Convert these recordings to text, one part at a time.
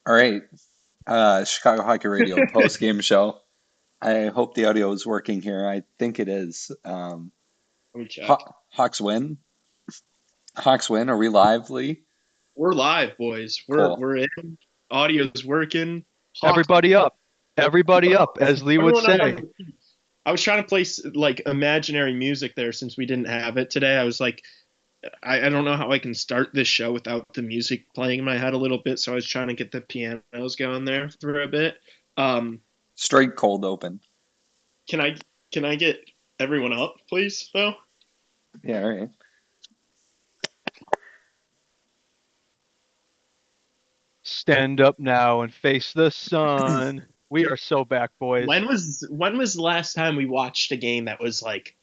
All right, Chicago Hockey Radio post-game show. I hope the audio is working here. I think it is. Let me check. Hawks win. Hawks win. Are we live, Lee? We're live, boys. We're Cool. we're in. Audio's working. Hawks. Everybody up. Everybody up, as Lee would Everyone up on say. the seats. I was trying to place like imaginary music there since we didn't have it today. I was like, I don't know how I can start this show without the music playing in my head a little bit. So I was trying to get the pianos going there for a bit. Um, Straight cold open. can I can I get everyone up, please? Though. Yeah, all right. Stand up now and face the sun. We are so back, boys. When was the last time we watched a game that was like,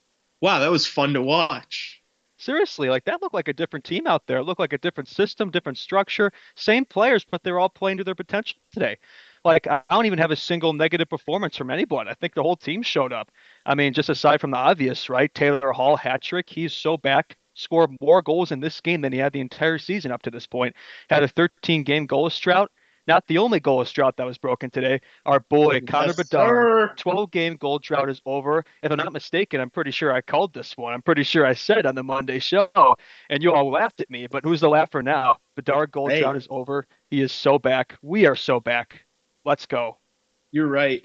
wow, that was fun to watch? Seriously, like that looked like a different team out there. It looked like a different system, different structure, same players, but they're all playing to their potential today. Like I don't even have a single negative performance from anyone. I think the whole team showed up. I mean, just aside from the obvious, right? Taylor Hall hat trick. He's so back. Scored more goals in this game than he had the entire season up to this point. Had a 13 game goal drought. Not the only goal drought that was broken today. Our boy Connor Yes, Bedard, sir. 12-game goal drought is over. If I'm not mistaken, I'm pretty sure I called this one. I'm pretty sure I said on the Monday show, and you all laughed at me. But who's the laugher now? Bedard goal Hey, drought is over. He is so back. We are so back. Let's go. you're right.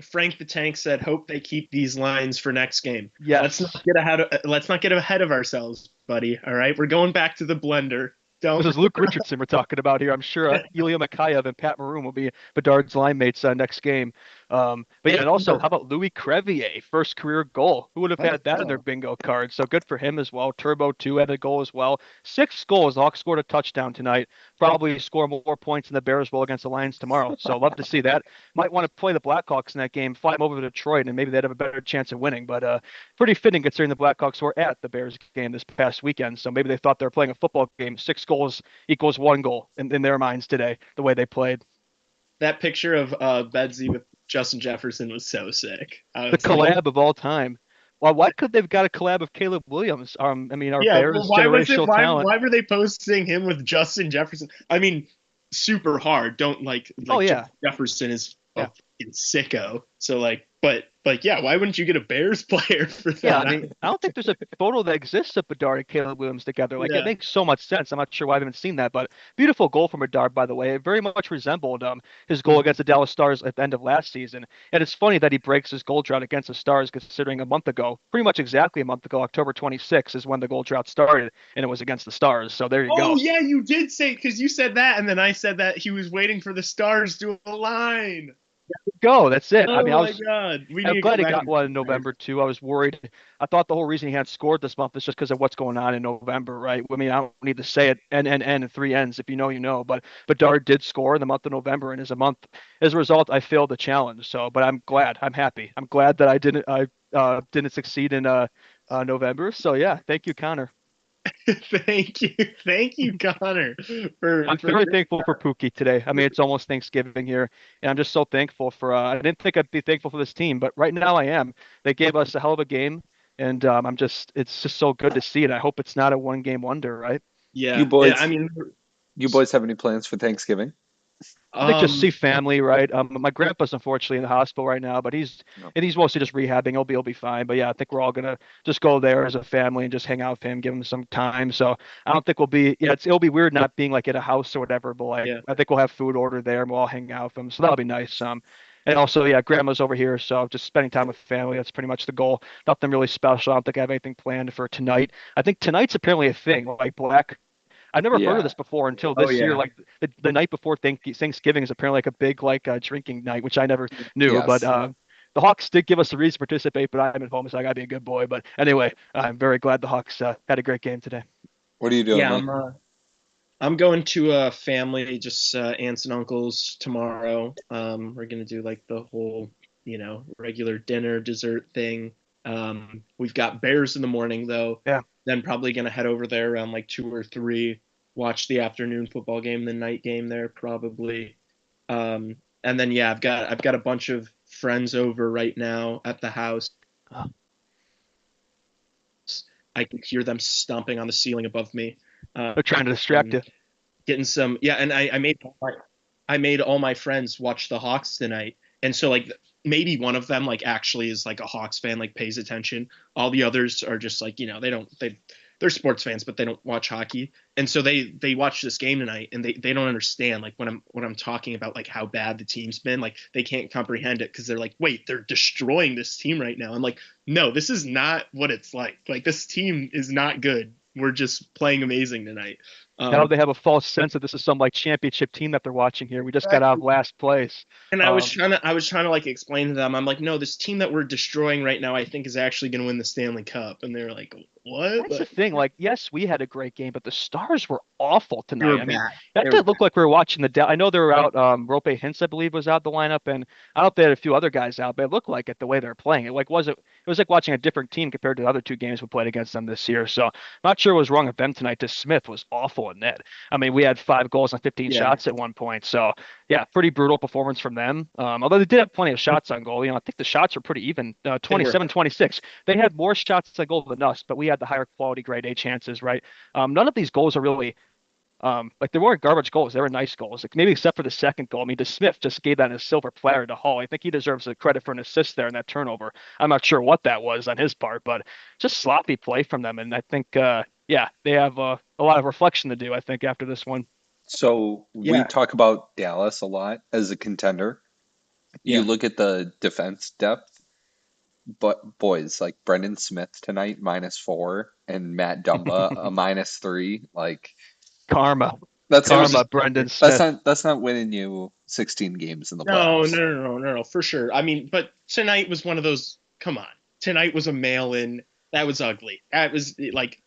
Frank the Tank said, "Hope they keep these lines for next game." Yes. Let's not get ahead of ourselves, buddy. All right, we're going back to the blender. This Don't. is Luke Richardson we're talking about here. I'm sure Ilya Mikheyev and Pat Maroon will be Bedard's line mates next game. But yeah, and also, how about Louis Crevier, first career goal? Who would have Let's had that in their go. bingo card? So good for him as well. Turbo 2 had a goal as well. 6 goals. The Hawks scored a touchdown tonight. Probably score more points than the Bears will against the Lions tomorrow. So love to see that. Might want to play the Blackhawks in that game, fly them over to Detroit, and maybe they'd have a better chance of winning. But pretty fitting considering the Blackhawks were at the Bears game this past weekend. So maybe they thought they were playing a football game. 6 goals equals 1 goal in their minds today, the way they played. That picture of Bedsy with Justin Jefferson was so sick. I The was like, collab of all time. Why could they've got a collab of Caleb Williams? I mean, our yeah. Well, Bears why was it? generational Why talent. why were they posting him with Justin Jefferson? I mean, super hard. Don't Oh Justin yeah, Jefferson is a yeah. fucking sicko. So but yeah, why wouldn't you get a Bears player for Yeah, I that? mean, I don't think there's a photo that exists of Bedard and Caleb Williams together. Like, it Yeah. makes so much sense. I'm not sure why I haven't seen that, but beautiful goal from Bedard, by the way. It very much resembled his goal against the Dallas Stars at the end of last season. And it's funny that he breaks his goal drought against the Stars, considering a month ago, pretty much exactly a month ago, October 26th is when the goal drought started, and it was against the Stars. So there you Oh go. yeah, you did say because you said that, and then I said that he was waiting for the Stars to align. Go. That's it. I Oh mean, my God, we need I'm to glad get he back got in one in Stars. November too. I was worried. I thought the whole reason he hadn't scored this month is just because of what's going on in November, right? I mean, I don't need to say it. N and three N's. If you know, you know. But Dart did score in the month of November, and as a result, I failed the challenge. So, but I'm glad. I'm happy. I'm glad that I didn't succeed in November. So yeah, thank you, Connor. Thank you, Connor, for I'm very thankful for Pookie today. I mean, it's almost Thanksgiving here, and I'm just so thankful for. I didn't think I'd be thankful for this team, but right now I am. They gave us a hell of a game, and it's just so good to see it. I hope it's not a one game wonder, right? You yeah. I boys, mean, you boys have any plans for Thanksgiving? I think just um, see family, right? My grandpa's unfortunately in the hospital right now, but No. he's mostly just rehabbing. He'll be fine. But yeah, I think we're all gonna just go there as a family and just hang out with him, give him some time. So I don't think we'll be yeah, it'll be weird not being like at a house or whatever, but like yeah. I think we'll have food ordered there and we'll all hang out with him. So that'll be nice. And also, yeah, grandma's over here, so just spending time with family. That's pretty much the goal. Nothing really special. I don't think I have anything planned for tonight. I think tonight's apparently a thing. Like I've never heard of Yeah. this before until Oh this year. yeah. Like the night before Thanksgiving is apparently like a big like drinking night, which I never knew. But Yes. the Hawks did give us a reason to participate, but I'm at home, so I gotta be a good boy. But anyway, I'm very glad the Hawks had a great game today. What are you doing, Yeah, Lee? I'm going to a family, just aunts and uncles tomorrow. We're gonna do like the whole, regular dinner dessert thing. We've got Bears in the morning though. Yeah, Then probably gonna head over there around like 2 or 3, watch the afternoon football game, the night game there probably. And then yeah, I've got a bunch of friends over right now at the house. oh, I can hear them stomping on the ceiling above me. they're trying to distract Um, you. Getting some, yeah, and I made I made all my friends watch the Hawks tonight, and so like maybe one of them like actually is like a Hawks fan, like pays attention. All the others are just like, they don't they're sports fans, but they don't watch hockey. And so they watch this game tonight, and they don't understand like when I'm talking about like how bad the team's been. Like they can't comprehend it because they're like, wait, they're destroying this team right now. I'm like, no, this is not what it's like. Like this team is not good. We're just playing amazing tonight. Now Um, they have a false sense that this is some like championship team that they're watching here. We just got out of last place. And Um, I was trying to like explain to them. I'm like, no, this team that we're destroying right now, I think is actually going to win the Stanley Cup. And they're like, what? That's the Like, thing. Like, yes, we had a great game, but the Stars were awful they were tonight. I mean, bad. that They were did bad. look like we were watching the. I know they were out. Rope Hintz, I believe, was out the lineup, and I don't know if they had a few other guys out, but it looked like it the way they were playing. It like wasn't. It was like watching a different team compared to the other two games we played against them this year. So, I'm not sure what was wrong with them tonight. This Smith was awful in net. I mean, we had 5 goals on 15 Yeah. shots at one point. So, yeah, pretty brutal performance from them. Although they did have plenty of shots on goal. I think the shots were pretty even. They were. 27-26. They had more shots on goal than us, but we had the higher quality grade A chances, right? None of these goals are really like they weren't garbage goals. They were nice goals. Like maybe except for the second goal. I mean, DeSmith just gave that in a silver platter to Hall. I think he deserves the credit for an assist there in that turnover. I'm not sure what that was on his part, but just sloppy play from them. And I think, yeah, they have a lot of reflection to do. I think after this one. So we Yeah. talk about Dallas a lot as a contender. You Yeah. look at the defense depth, but boys like Brendan Smith tonight -4 and Matt Dumba a -3. Like Karma, that's It not was karma, just Brendan that's Smith. not that's not winning you 16 games in the no, playoffs. no, no, no, no, no, for sure. I mean, but tonight was one of those. Come on, tonight was a mail-in. That was ugly. That was like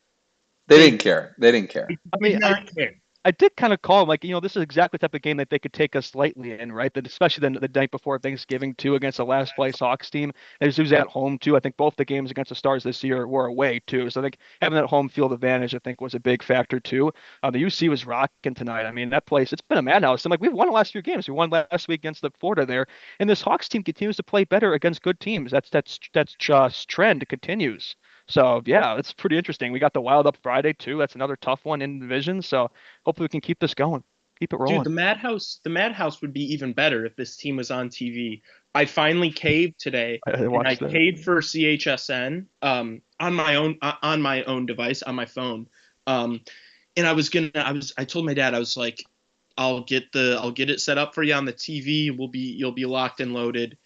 They they didn't care. They didn't care. I did mean, not care. I did kind of call him like, this is exactly the type of game that they could take us lightly in, right? That especially the night before Thanksgiving too against the last place Hawks team. It was at home too. I think both the games against the Stars this year were away too. So I think having that home field advantage, I think, was a big factor too. The UC was rocking tonight. I mean, that place, it's been a madhouse. And like we've won the last few games. We won last week against the Florida there, and this Hawks team continues to play better against good teams. That's just trend continues. So yeah, it's pretty interesting. We got the Wild up Friday too. That's another tough one in the division. So hopefully we can keep this going, keep it Dude, rolling. the Madhouse would be even better if this team was on TV. I finally caved today, I and I watched that. paid for CHSN on my own device on my phone. Um, and I told my dad I was like, I'll get it set up for you on the TV. You'll be locked and loaded.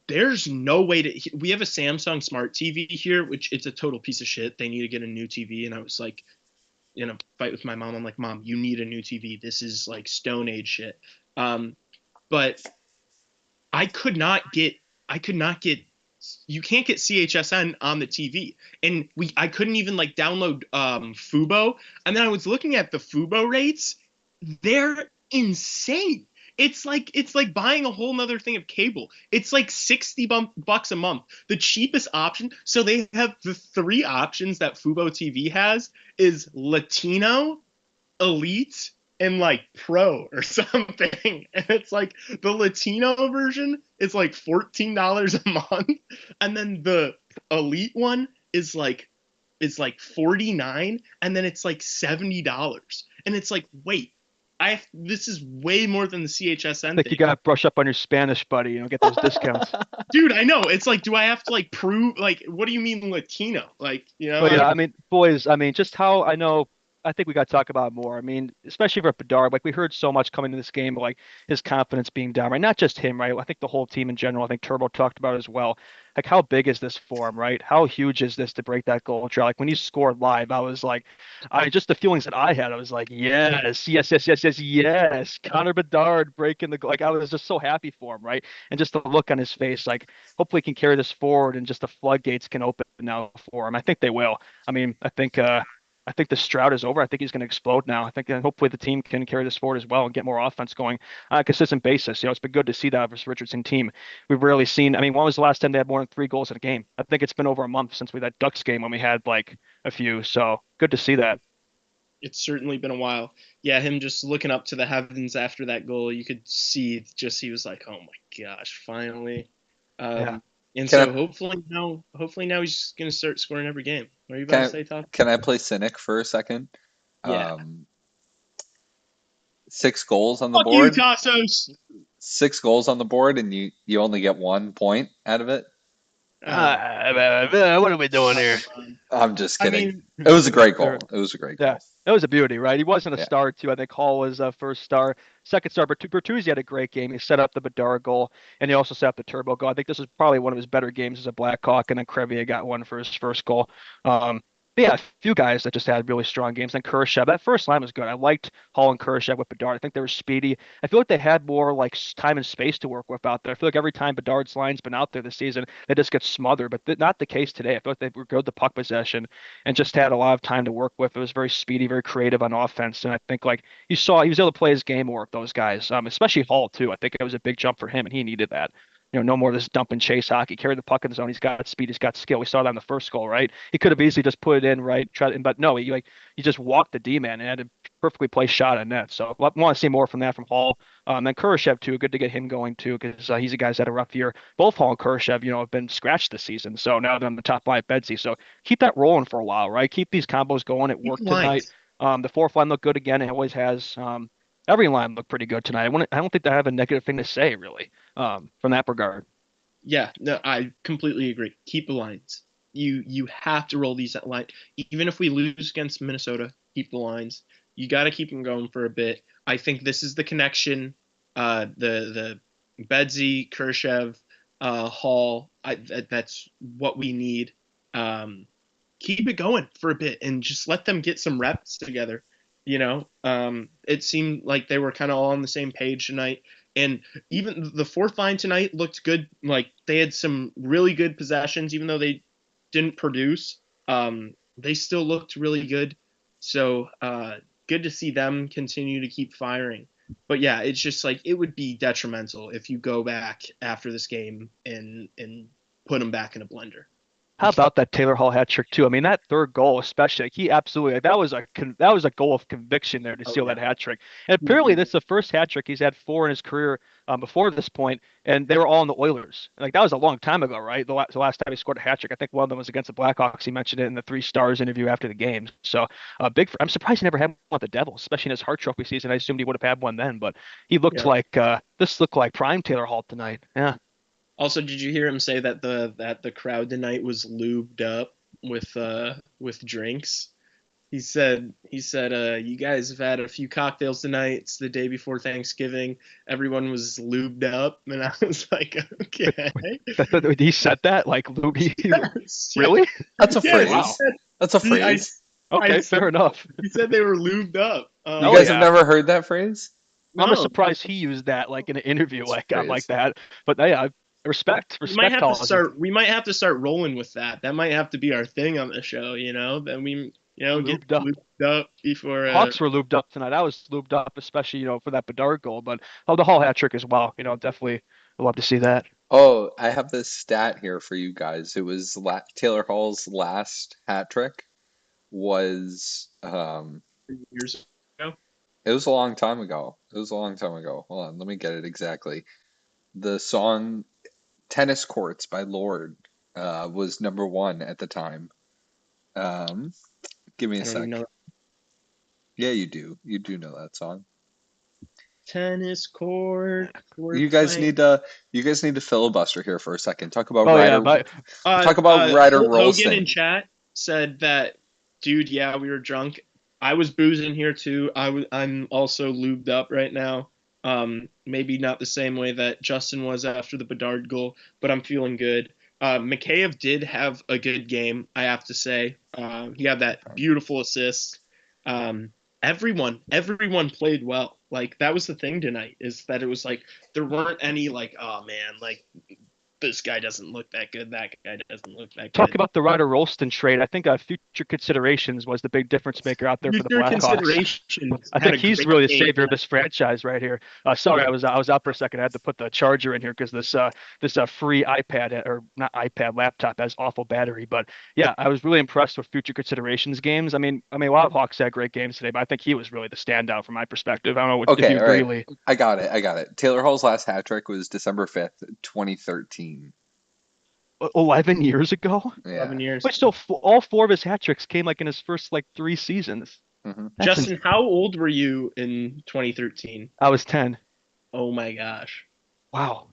There's no way to. We have a Samsung Smart TV here, which it's a total piece of shit. They need to get a new TV, and I was like, in a fight with my mom. I'm like, Mom, you need a new TV. This is like Stone Age shit. But I could not get. You can't get CHSN on the TV, and I couldn't even like download Fubo. And then I was looking at the Fubo rates. They're insane. It's like buying a whole nother thing of cable. It's like $60 a month. The cheapest option. So they have the three options that Fubo TV has is Latino, Elite, and like Pro or something. And it's like the Latino version is like $14 a month, and then the Elite one is like 49, and then it's like $70. And it's like, wait, this is way more than the CHSN Like you thing. gotta brush up on your Spanish, buddy. Get those discounts. Dude, I know. It's like, do I have to like prove like what do you mean Latino? Like, But I yeah, don't. I mean, boys, I mean, just how I know. I think we got to talk about it more. I mean, especially for Bedard, like we heard so much coming to this game, like his confidence being down, right? Not just him, right? I think the whole team in general. I think Turbo talked about it as well. Like, how big is this for him, right? How huge is this to break that goal drought? Like when he scored live, I was like, I just the feelings that I had. I was like, yes, yes, yes, yes, yes, yes. Connor Bedard breaking the goal. Like I was just so happy for him, right? And just the look on his face, like hopefully he can carry this forward and just the floodgates can open now for him. I think they will. I mean, I think the drought is over. I think he's going to explode now. I think hopefully the team can carry this forward as well and get more offense going on a consistent basis. It's been good to see that versus Richardson team. We've rarely seen. I mean, when was the last time they had more than 3 goals in a game? I think it's been over a month since we had Ducks game when we had like a few. So good to see that. It's certainly been a while. Yeah, him just looking up to the heavens after that goal, you could see just he was like, "Oh my gosh, finally!" Yeah. And Can so I hopefully now he's just gonna start scoring every game. What are you about to can say, Todd? can I play cynic for a second? Yeah, Um, 6 goals on the Fuck you, board. Tassos. 6 goals on the board, and you only get 1 point out of it. What are we doing here? I'm just I kidding. mean, It was a great Fair. goal. It was a great Yeah, goal. it was a beauty, right? He wasn't a Yeah. star too. I think Hall was a first star, second star. But Bertuzzi had a great game. He set up the Bedard goal, and he also set up the Turbo goal. I think this was probably one of his better games as a Blackhawk, and then Crevier got one for his first goal. But yeah, a few guys that just had really strong games. And Kurashev, that first line was good. I liked Hall and Kurashev with Bedard. I think they were speedy. I feel like they had more like time and space to work with out there. I feel like every time Bedard's line's been out there this season, they just get smothered. But not the case today. I feel like they were good to puck possession and just had a lot of time to work with. It was very speedy, very creative on offense. And I think like you saw, he was able to play his game more with those guys, especially Hall too. I think it was a big jump for him, and he needed that. No more of this dump and chase hockey. Carry the puck in the zone. He's got speed. He's got skill. We saw that in the first goal, right? He could have easily just put it in, right? But no, he just walked the D man and had a perfectly placed shot on net. So I want to see more from that from Hall. Then Kurashev too. Good to get him going too, because he's a guy's had a rough year. Both Hall and Kurashev, have been scratched this season. So now they're on the top line at Bedsy. So keep that rolling for a while, right? Keep these combos going. It worked tonight. The fourth line looked good again. It always has. Every line looked pretty good tonight. I don't think I have a negative thing to say really from that regard. Yeah, no, I completely agree. Keep the lines. You have to roll these at line. Even if we lose against Minnesota, keep the lines. You got to keep them going for a bit. I think this is the connection. The Bedsy, Kurashev, Hall. That's what we need. Keep it going for a bit and just let them get some reps together. It seemed like they were kind of all on the same page tonight. And even the fourth line tonight looked good. Like they had some really good possessions, even though they didn't produce. They still looked really good. So good to see them continue to keep firing. But yeah, it's just like it would be detrimental if you go back after this game and put them back in a blender. How about that Taylor Hall hat trick too? I mean, that third goal, especially, like, he absolutely that was a goal of conviction there to seal that hat trick. And apparently, that's the first hat trick he's had 4 in his career before this point, and they were all in the Oilers. Like that was a long time ago, right? The last time he scored a hat trick, I think one of them was against the Blackhawks. He mentioned it in the 3 Stars interview after the game. So I'm surprised he never had one with the Devils, especially in his Hart Trophy season. I assumed he would have had one then, but he looked like this looked like prime Taylor Hall tonight. Yeah. Also, did you hear him say that the crowd tonight was lubed up with drinks? He said you guys have had a few cocktails tonight. It's the day before Thanksgiving. Everyone was lubed up, and I was like, okay. He said that like lube. Really? That's a phrase. Wow. That's a phrase. Okay, fair enough. He said they were lubed up. You guys have never heard that phrase? I'm surprised he used that like in an interview like that. But yeah, respect. We might have to start rolling with that. That might have to be our thing on the show. Then we get lubed up before. Hawks were lubed up tonight. I was lubed up, especially for that Bedard goal. But the Hall hat trick as well. Definitely I'd love to see that. Oh, I have this stat here for you guys. It was Taylor Hall's last hat trick was years ago. It was a long time ago. Hold on, let me get it exactly. The song "Tennis Courts" by Lorde was number 1 at the time. Give me a sec. Yeah, you do. You do know that song. Tennis court. You guys need to filibuster here for a second. Talk about Ryder Rolston. Hogan in chat said that, dude. Yeah, we were drunk. I was boozing here too. I'm also lubed up right now. Maybe not the same way that Justin was after the Bedard goal, but I'm feeling good. Mikheyev did have a good game, I have to say. He had that beautiful assist. Everyone played well. Like, that was the thing tonight, is that it was like there weren't any like, oh man, like this guy doesn't look that good, that guy doesn't look that good. Talk about the Ryder Rolston trade. I think future considerations was the big difference maker out there for the Blackhawks. I think he's really the savior of this franchise right here. Sorry, I was out for a second. I had to put the charger in here because this free iPad, or not iPad, laptop has awful battery. But yeah, I was really impressed with future considerations games. I mean, a lot of Hawks had great games today, but I think he was really the standout from my perspective. I don't know if you agree, Lee. I got it. Taylor Hall's last hat trick was December 5th, 2013. 11 years ago? Yeah. 11 years. But still, all 4 of his hat tricks came like in his first 3 seasons. Hmm. That's Justin, how old were you in 2013? I was 10. Oh my gosh. Wow.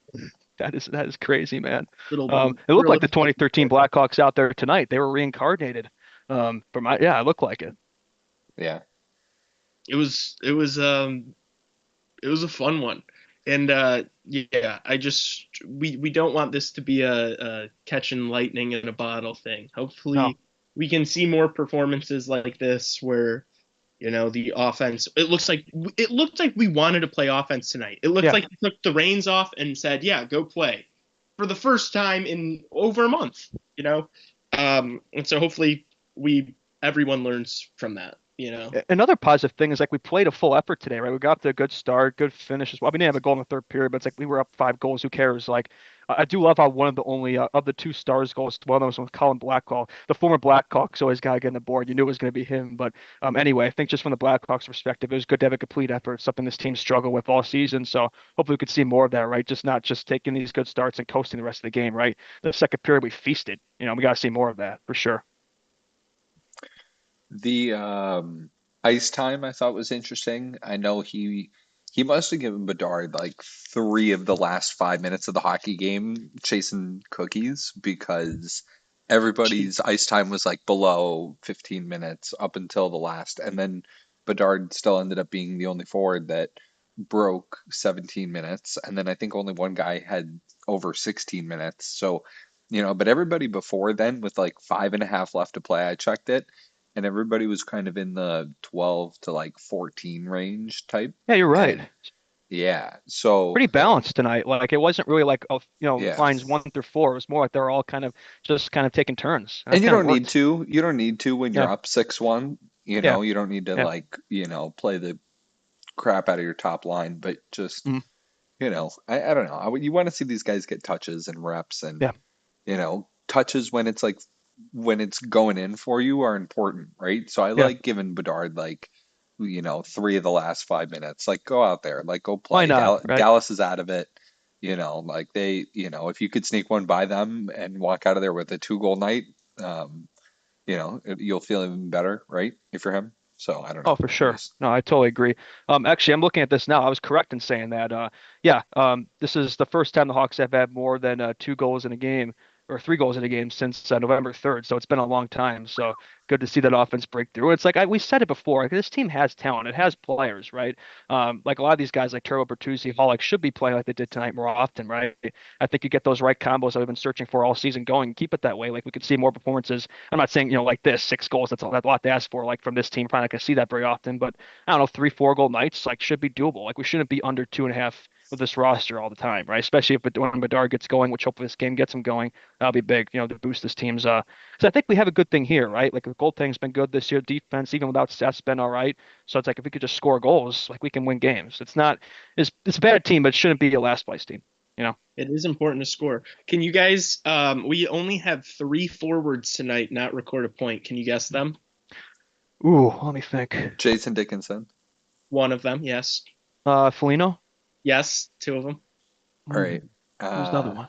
That is crazy, man. Little It looked We're like the little 2013 Blackhawks out there tonight. They were reincarnated. Yeah, it looked like it. Yeah. it was it was it was a fun one. And yeah, we don't want this to be a catching lightning in a bottle thing. No. Hopefully we can see more performances like this where the offense, it looked like we wanted to play offense tonight. It looked Yeah. like we took the reins off and said, yeah, go play for the first time in over a month, you know. And so hopefully we everyone learns from that. Another positive thing is like we played a full effort today, right? We got to a good start, good finish as well. We didn't have a goal in the third period, but it's like we were up 5 goals. Who cares? Like I do love how one of the only of the two stars goals, one of them was with Colin Blackhawk, the former Blackhawks. Always got to get on the board. You knew it was going to be him, but anyway, I think just from the Blackhawks' perspective, it was good to have a complete effort. Something this team struggled with all season. So hopefully we could see more of that, right? Just not just taking these good starts and coasting the rest of the game, right? The second period we feasted. We got to see more of that for sure. The ice time I thought was interesting. I know he must have given Bedard like 3 of the last 5 minutes of the hockey game chasing cookies because everybody's ice time was like below 15 minutes up until the last, and then Bedard still ended up being the only forward that broke 17 minutes, and then I think only one guy had over 16 minutes. So, but everybody before then with like five and a half left to play, I checked it and everybody was kind of in the 12 to like 14 range type. Yeah, you're right. And yeah, so Pretty balanced tonight. Like it wasn't really like yeah. lines 1 through 4. It was more like they're all kind of taking turns. That And you kind of don't need worked. to. You don't need to when Yeah, you're up 6-1. yeah, You don't need to yeah. like, play the crap out of your top line, but just, Mhm. I don't know. You want to see these guys get touches and reps and, Yeah, touches when it's going in for you are important, right? So I yeah. like giving Bedard like 3 of the last 5 minutes. Like go out there, like go Why play. not? Right? Dallas is out of it. Like if you could sneak one by them and walk out of there with a 2 goal night, um, you'll feel even better, right? If you're him. So I don't Oh, know. for I sure. just No, I totally agree. Actually, I'm looking at this now. I was correct in saying that. Yeah. This is the first time the Hawks have had more than 2 goals in a game or 3 goals in a game since November 3rd. So it's been a long time. So good to see that offense break through. It's like we said it before. Like, this team has talent. It has players, right? Like a lot of these guys, like Turbo, Bertuzzi, Hall, like should be playing like they did tonight more often, right? I think you get those right combos that we've been searching for all season going. Keep it that way. Like we could see more performances. I'm not saying, like this, 6 goals, that's a lot to ask for, like from this team. Probably not gonna see that very often, but I don't know, 3, 4 goal nights, like should be doable. Like we shouldn't be under 2.5 with this roster all the time, right? Especially if when Bedard gets going, which hopefully this game gets him going, that'll be big, to boost this team's. So I think we have a good thing here, right? Like the goaltending's been good this year. Defense, even without Seth's been all right. So it's like if we could just score goals, like we can win games. It's a bad team, but it shouldn't be a last place team, you know? It is important to score. Can you guys? We only have three forwards tonight not record a point. Can you guess them? Ooh, let me think. Jason Dickinson. One of them, yes. Felino. Yes, two of them. All right. Who's the other Uh, one?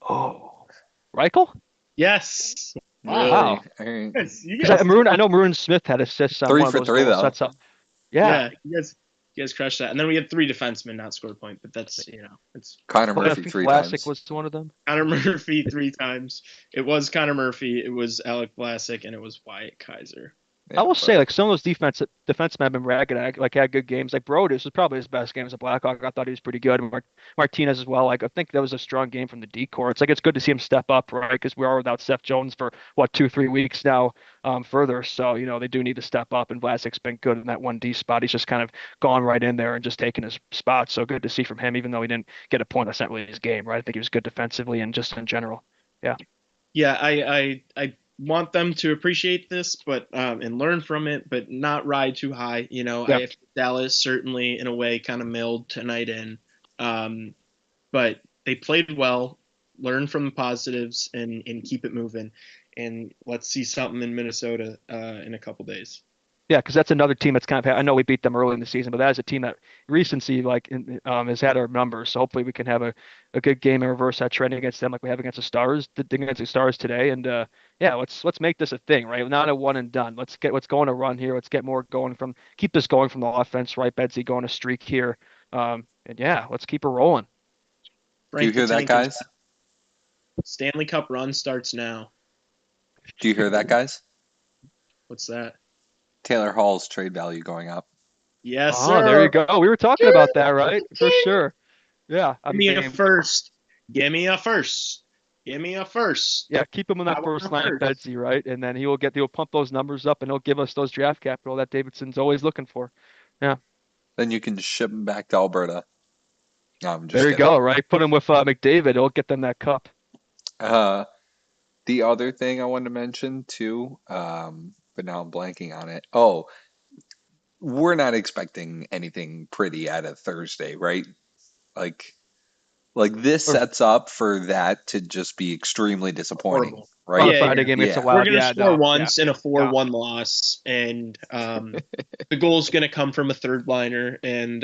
Oh, Reichel? Yes. Wow. really? Wow. All right. Yes, you Because guys. I know Maroon Smith had assists on Three one of for those three goals. though. That's up. Yeah. Yeah, you guys crushed that. And then we had three defensemen not score a point, but that's it's Connor I Murphy think three Vlasic times. was one of them. Connor Murphy three times. It was Connor Murphy. It was Alec Vlasic, and it was Wyatt Kaiser. I Yeah, will say, but like some of those defensemen have been ragged. Like had good games. Like Brodus was probably his best game as a Blackhawk. I thought he was pretty good. Martinez as well. Like I think that was a strong game from the decor. It's like it's good to see him step up, right? Because we are without Seth Jones for what 2-3 weeks now. Further, so they do need to step up. And Vlasic's been good in that 1D spot. He's just kind of gone right in there and just taken his spot. So good to see from him, even though he didn't get a point. That's not really his game, right? I think he was good defensively and just in general. Yeah. Yeah, I want them to appreciate this, but and learn from it, but not ride too high. Yeah. Dallas certainly in a way kind of mailed tonight in, but they played well. Learn from the positives and keep it moving, and let's see something in Minnesota in a couple days. Yeah, because that's another team that's kind of. I know we beat them early in the season, but that is a team that recency has had our numbers. So hopefully we can have a good game and reverse that trend against them, like we have against the Stars, today. And yeah, let's make this a thing, right? Not a one and done. Let's go on a run here. Let's get more going keep this going from the offense, right? Bedsy going a streak here, and yeah, let's keep it rolling. Do you Frank the hear that, Tank is guys? Stanley Cup run starts now. Do you hear that, guys? What's that? Taylor Hall's trade value going up. Yes, Oh, there you sir. go. We were talking about that, right? For sure. Yeah, I Give me a mean, first. Give me a first. Give me a first. yeah, keep him in I that want first a line, first. Bedsy, right? And then he'll pump those numbers up and he'll give us those draft capital that Davidson's always looking for. Yeah, Then you can ship him back to Alberta. No, I'm just there you kidding. go, right? Put him with McDavid. It'll get them that cup. The other thing I wanted to mention too, but now I'm blanking on it. Oh, we're not expecting anything pretty out of Thursday, right? Like, like this Or sets up for that to just be extremely disappointing, Horrible. oh, right? the Yeah, Friday yeah. game gets Yeah. We're allowed. gonna Yeah, score no, yeah, once in a no. 4-1 loss, and the goal's gonna come from a third liner, and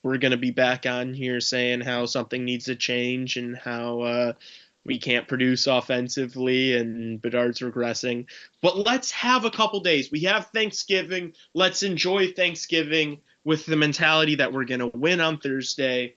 we're gonna be back on here saying how something needs to change and how we can't produce offensively and Bedard's regressing. But let's have a couple days. We have Thanksgiving. Let's enjoy Thanksgiving with the mentality that we're gonna win on Thursday.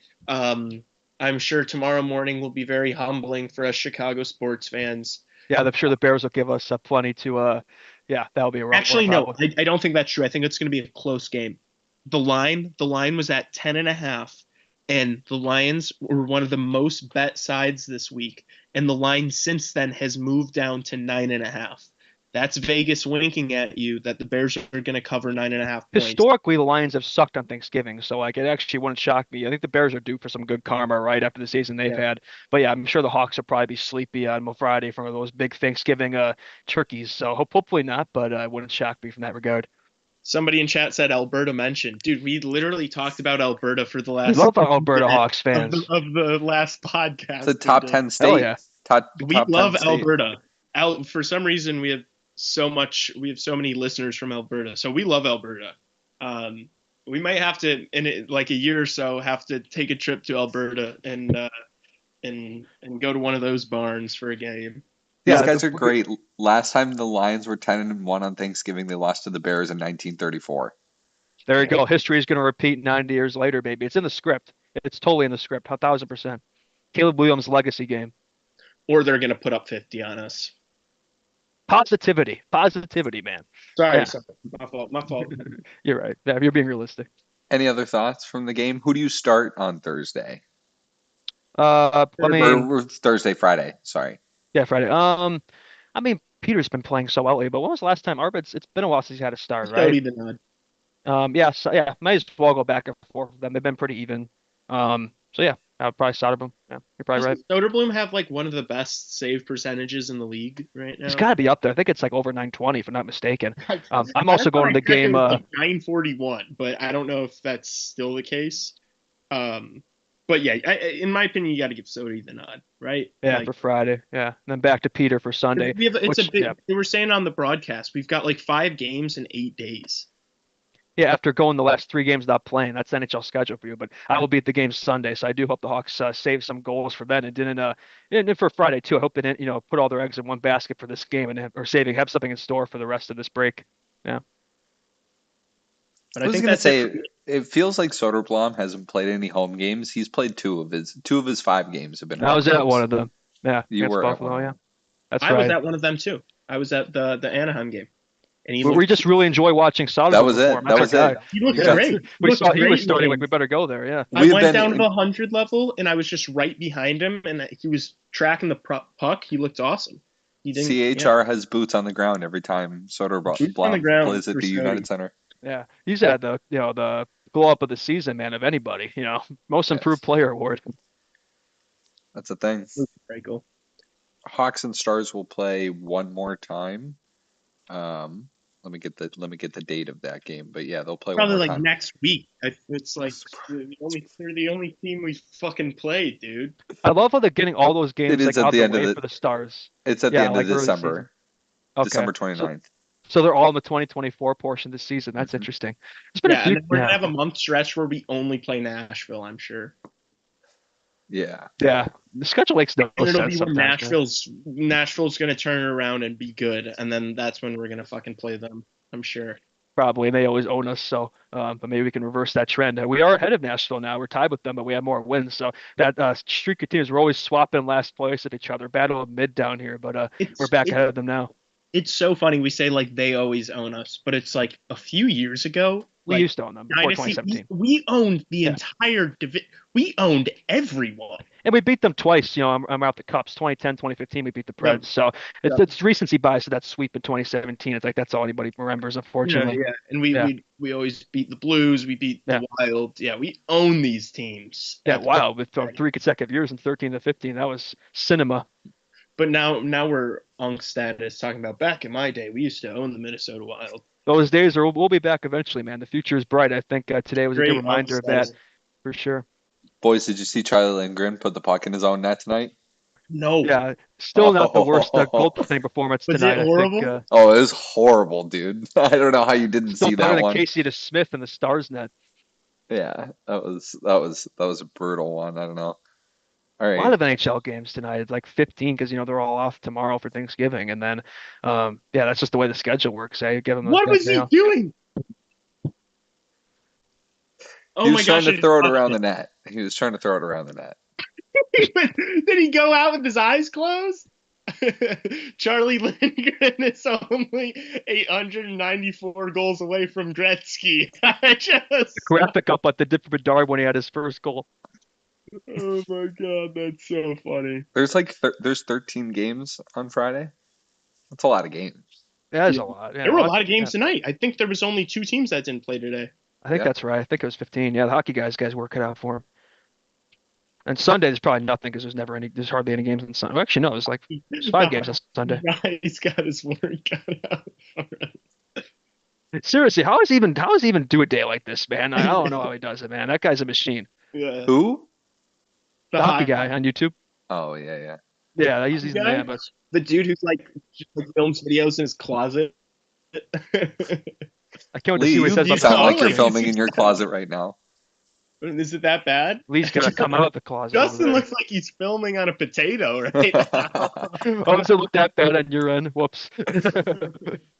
I'm sure tomorrow morning will be very humbling for us Chicago sports fans. Yeah, I'm sure the Bears will give us plenty to. Yeah, that'll be a rough one Actually, no, probably. I don't think that's true. I think it's going to be a close game. The line was at 10.5, and the Lions were one of the most bet sides this week, and the line since then has moved down to 9.5. That's Vegas winking at you that the Bears are going to cover 9.5 points. Historically, the Lions have sucked on Thanksgiving, so like it actually wouldn't shock me. I think the Bears are due for some good karma right after the season they've Yeah. had. But yeah, I'm sure the Hawks will probably be sleepy on Friday from those big Thanksgiving turkeys. So hopefully not, but it wouldn't shock me from that regard. Somebody in chat said Alberta mentioned. Dude, we literally talked about Alberta for the We last love our Alberta Hawks of fans. the last podcast. It's a top we did. 10 Hell state. yeah. We Top love 10 state. Alberta. For some reason, we have so many listeners from Alberta, so we love Alberta. We might have to, like a year or so, have to take a trip to Alberta and go to one of those barns for a game. These Yeah, guys are great. Last time the Lions were 10-1 on Thanksgiving, they lost to the Bears in 1934. There you go. History is going to repeat 90 years later, baby. It's in the script. It's totally in the script. 1,000%. Caleb Williams' legacy game. Or they're going to put up 50 on us. Positivity, man. Sorry, Yeah. sorry. My fault. You're right. Yeah, you're being realistic. Any other thoughts from the game? Who do you start on Thursday? I mean, Or Thursday, Friday. Sorry. yeah, Friday. I mean, Peter's been playing so well lately, but when was the last time Arbit's? It's been a while since he's had a start, right? Cody the nod. Yeah, might as well go back and forth with them. They've been pretty even. So yeah, I would probably Soderblom. Yeah, you're probably right. Does Soderblom have like one of the best save percentages in the league right now? He's got to be up there. I think it's like over 920, if I'm not mistaken. I'm also going to the game. Like 941, but I don't know if that's still the case. But yeah, in my opinion, you got to give Sody the nod, right? Yeah, for Friday. Yeah, and then back to Peter for Sunday. They were saying on the broadcast, we've got like 5 games in 8 days. Yeah, after going the last 3 games without playing, that's the NHL schedule for you. But I will be at the game Sunday, so I do hope the Hawks save some goals for then and for Friday too. I hope they didn't put all their eggs in one basket for this game and have something in store for the rest of this break. Yeah. But I was going to say, it feels like Soderblom hasn't played any home games. He's played 2 of his 5 games have been. I was at one of them. Yeah, you were Buffalo. at one. Yeah, that's I right. was at one of them too. I was at the Anaheim game. And we just really enjoy watching Soderblom. That was it. That was it. He looked great. We saw he was starting like we better go there. Yeah. I went down to the 100 level and I was just right behind him and he was tracking the puck. He looked awesome. CHR has boots on the ground every time Soderblom plays at the United Center. Yeah, he's had the glow up of the season, man, of anybody. Most improved player award. That's the thing. Very cool. Hawks and Stars will play one more time. Let me get the date of that game, but yeah, they'll play probably one more like time. next week. It's like they're the only team we fucking played, dude. I love how they're getting all those games It is like at out the the end way of for the Stars. It's at the end of December. Okay. December 29th. So they're all in the 2024 portion of the season. That's interesting. It's been a Yeah, few. and then we're gonna have a month stretch where we only play Nashville, I'm sure. Yeah. Yeah, the schedule makes no And it'll sense be when sometimes, man. Nashville's gonna turn it around and be good, and then that's when we're gonna fucking play them, I'm sure. Probably, and they always own us. So, but maybe we can reverse that trend. We are ahead of Nashville now. We're tied with them, but we have more wins. So that streak continues. We're always swapping last place with each other. Battle of mid down here, but we're It's back it's ahead of them now. it's so funny we say like they always own us, but it's like a few years ago, We like used to own them before Dynasty, 2017. we owned the Yeah. entire we owned everyone. And we beat them twice. I'm out the Cups. 2010, 2015, we beat the Preds. Yep. So Yep. it's recency bias to that sweep in 2017. It's like that's all anybody remembers, unfortunately. Yeah. And we Yeah. we always beat the Blues, we beat Yeah. the Wild. Yeah, we own these teams. Yeah, wow. With 3 consecutive years in 13 to 15, that was cinema. But now we're Unk status talking about back in my day, we used to own the Minnesota Wild. Those days we'll be back eventually, man. The future is bright. I think today was a Great good reminder of that, for sure. Boys, did you see Charlie Lindgren put the puck in his own net tonight? No. Yeah, still not the worst goaltending performance Was tonight. it horrible? I think, Oh, it was horrible, dude. I don't know how you didn't still see better that than one. Casey to Smith in the Stars net. Yeah, that was a brutal one. I don't know. All A right. lot of NHL games tonight. It's like 15 because they're all off tomorrow for Thanksgiving, and then yeah, that's just the way the schedule works. I give them those What guys was he now. doing? Oh He my was trying gosh! to throw it around the net. He was trying to throw it around the net. Did he go out with his eyes closed? Charlie Lindgren is only 894 goals away from Gretzky. Graphic up at the dip for Bedard when he had his first goal. Oh my god, that's so funny. There's there's 13 games on Friday. That's a lot of games. Yeah, there's a lot. Yeah, There were a lot of games tonight. I think there was only 2 teams that didn't play today. I think that's right. I think it was 15. Yeah, the hockey guys work it out for him. And Sunday there's probably nothing because there's hardly any games on Sunday. Well, actually, no, there's 5 games on Sunday. He's got his work cut out for us. Seriously, how does he even do a day like this, man? I don't know how he does it, man. That guy's a machine. Yeah. Who? The hockey guy on YouTube. Oh yeah. Yeah, he's the man, but the dude who's just films videos in his closet. I can't wait to Lee, see what he says you about sound the like you're hockey. filming in your closet right now. Is it that bad? Lee's gonna come out of the closet. Justin looks like he's filming on a potato right now. Oh, does it look that bad on your end? Whoops.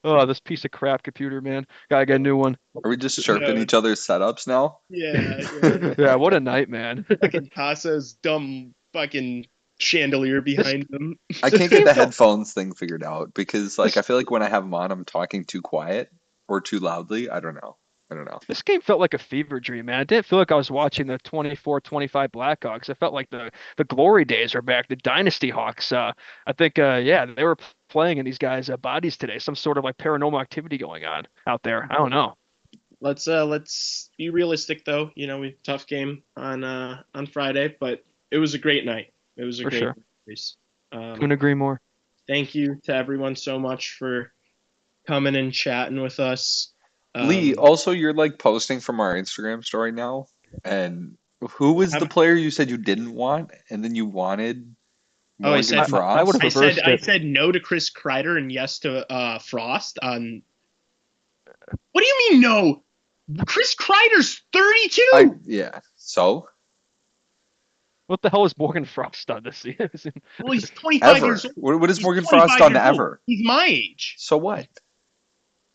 Oh, this piece of crap computer, man. Gotta get a new one. Are we just chirping each other's setups now? Yeah. Yeah, what a night, man. Fucking Tassos' dumb fucking chandelier behind him. I can't get the headphones thing figured out because I feel like when I have them on, I'm talking too quiet or too loudly. I don't know. This game felt like a fever dream, man. It didn't feel like I was watching the 24-25 Blackhawks. It felt like the glory days are back, the Dynasty Hawks. I think, they were playing in these guys' bodies today. Some sort of paranormal activity going on out there. I don't know. Let's be realistic though. We tough game on Friday, but it was a great night. It was a great race. Couldn't agree more. Thank you to everyone so much for coming and chatting with us. Lee, also you're posting from our Instagram story now, and who was the player you said you didn't want, and then you wanted Morgan Frost? I would have reversed I said no to Chris Kreider and yes to Frost. What do you mean no? Chris Kreider's 32. Yeah. So. What the hell has Morgan Frost done this season? Well, he's 25 years old. What has Morgan Frost done ever? He's my age. So what?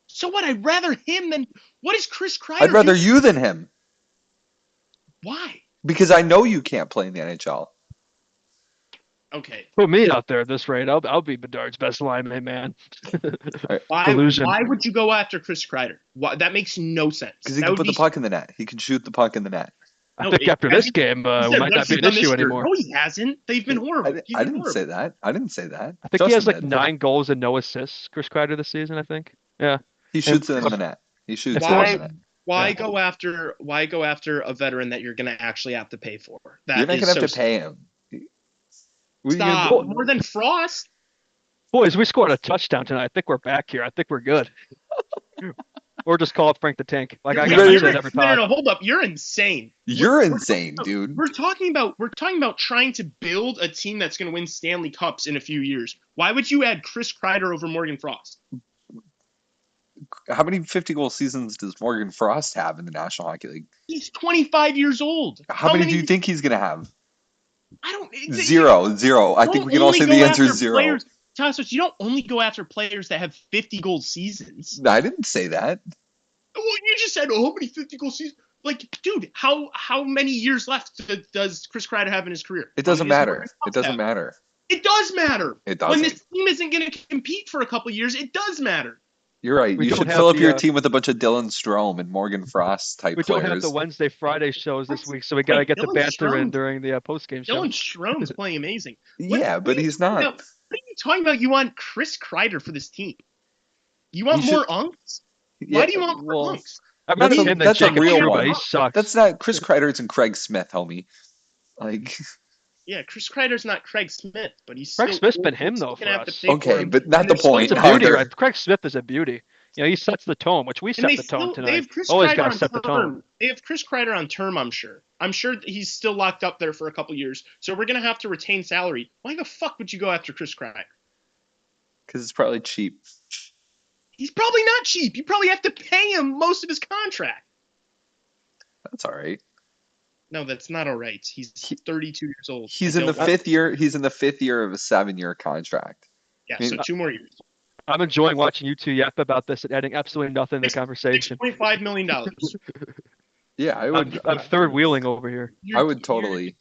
So what? I'd rather him than what is Chris Kreider? I'd rather you than him. Why? Because I know you can't play in the NHL. Okay. Put me out there at this rate. I'll be Bedard's best lineman, man. Why would you go after Chris Kreider? Why, that makes no sense. Because he can put the puck in the net. He can shoot the puck in the net. I think after this game, we might not be an issue anymore. No, he hasn't. They've been horrible. I didn't say that. I didn't say that. I think he has 9 goals and no assists, Chris Kreider, this season, I think. Yeah. He shoots it in the net. He shoots it in the net. Why go after a veteran that you're going to actually have to pay for? You're not going to have to pay him. Stop. More than Frost? Boys, we scored a touchdown tonight. I think we're back here. I think we're good. Or just call it Frank the Tank. I got to say it every time. No, hold up. You're insane. You're insane, dude. We're talking about trying to build a team that's going to win Stanley Cups in a few years. Why would you add Chris Kreider over Morgan Frost? how many 50-goal seasons does Morgan Frost have in the National Hockey League? He's 25 years old. How many do many? you think he's going to have? I don't. Zero. I think we can all say the answer is zero. Players, Tassos, you don't only go after players that have 50-goal seasons. I didn't say that. Well, you just said, how many 50-goal seasons? Like, dude, how many years left does Chris Kreider have in his career? It doesn't matter. It doesn't matter. It does matter. It doesn't. When this team isn't going to compete for a couple of years, it does matter. You're right. You should fill up your team with a bunch of Dylan Strome and Morgan Frost type players. We don't have the Wednesday, Friday shows this week, so we got to get the banter in during the post-game show. Dylan Strome's playing amazing. Yeah, but he's not. What are you talking about? You want Chris Kreider for this team. You want more unks? Yeah, why do you want more unks? That's a real one. He sucks. That's not Chris Kreider's and Craig Smith, homie. Like... Yeah, Chris Kreider's not Craig Smith, but he's Craig Smith's been him though for us. Okay, but not the point. It's a beauty, right? Craig Smith is a beauty. You know, he sets the tone, which we set the tone tonight. They have Chris Always got to set the tone. They have Chris Kreider on term, I'm sure. I'm sure he's still locked up there for a couple years, so we're gonna have to retain salary. Why the fuck would you go after Chris Kreider? Because it's probably cheap. He's probably not cheap. You probably have to pay him most of his contract. That's all right. No, that's not all right. He's 32 years old. He's in the fifth year. He's in the 5th year of a 7-year contract. Yeah, so 2 more years. I'm enjoying watching you two yap about this and adding absolutely nothing to the conversation. $6.5 million. Yeah, I would. I'm third wheeling over here. I would totally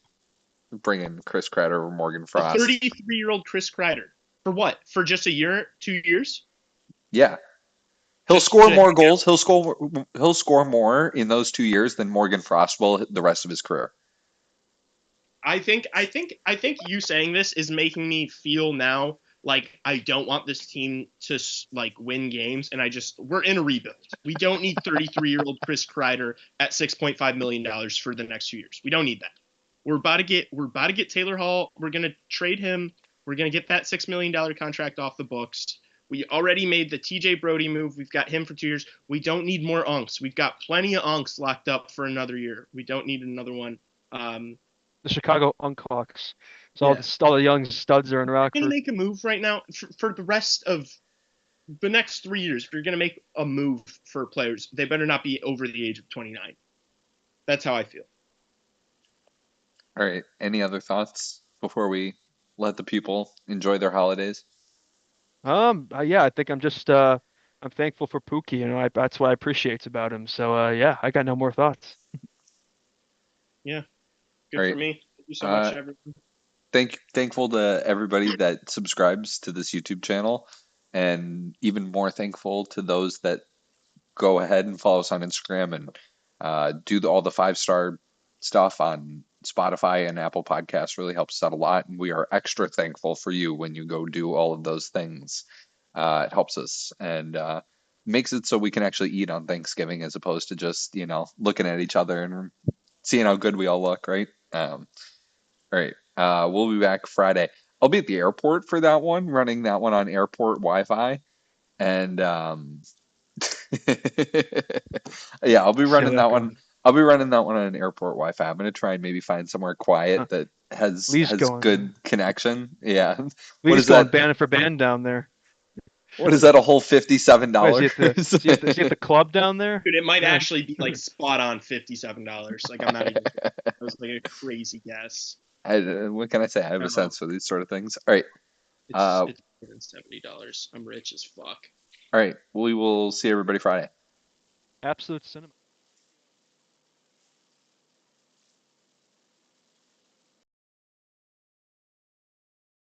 bring in Chris Kreider or Morgan Frost. 33-year-old Chris Kreider. For what? For just a year? 2 years? Yeah. He'll score more goals. He'll score more in those 2 years than Morgan Frost will the rest of his career. I think you saying this is making me feel now like I don't want this team to like win games, and we're in a rebuild. We don't need 33-year-old Chris Kreider at $6.5 million for the next 2 years. We don't need that. We're about to get Taylor Hall. We're gonna trade him. We're gonna get that $6 million contract off the books. We already made the TJ Brody move. We've got him for 2 years. We don't need more unks. We've got plenty of unks locked up for another year. We don't need another one. The Chicago Unkhawks. So all the young studs are in Rockford. We're going to make a move right now for the rest of the next 3 years. If you're going to make a move for players, they better not be over the age of 29. That's how I feel. All right. Any other thoughts before we let the people enjoy their holidays? Yeah, I think I'm just I'm thankful for Pookie. You know, that's what I appreciate about him. So yeah, I got no more thoughts. Yeah, good for me. Thank you so much, everyone. Thankful to everybody that subscribes to this YouTube channel, and even more thankful to those that go ahead and follow us on Instagram and do all the 5-star stuff on Spotify and Apple Podcasts. Really helps us out a lot, and we are extra thankful for you when you go do all of those things. It helps us and makes it so we can actually eat on Thanksgiving as opposed to just looking at each other and seeing how good we all look, right? All right, we'll be back Friday. I'll be at the airport for that one, running that one on airport Wi-Fi, and yeah, I'll be running that one. I'll be running that one on airport Wi-Fi. I'm going to try and maybe find somewhere quiet that has good connection. Yeah. What is that? Band for band down there. What is that? A whole $57? Is he at the club down there? Dude, it might actually be like spot on $57. Like I'm not even. That was like a crazy guess. What can I say? I have a sense for these sort of things. All right. It's $70. I'm rich as fuck. All right. We will see everybody Friday. Absolute cinema.